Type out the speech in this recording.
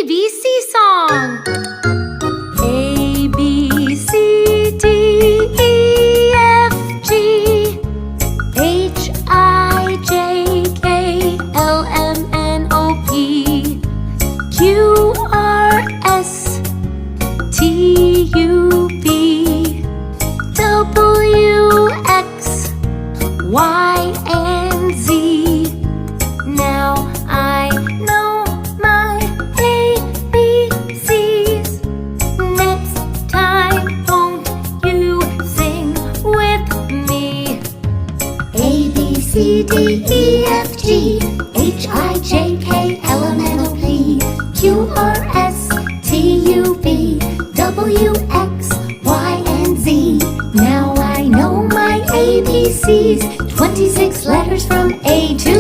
ABC song. A, B, C, D, E, F, G, H, I, J, K, L, M, N, O, P, Q, R, S, T, U, V, W, X, Y, and Z. Now I know my ABCs. Next time, won't you sing with me? A, B, C, D, E, F, G, H, I, J, K, L, M, N, O, P, Q, R, S, T, U, V, W, X, Y, and Z. Now I know my ABCs. 26 letters from A to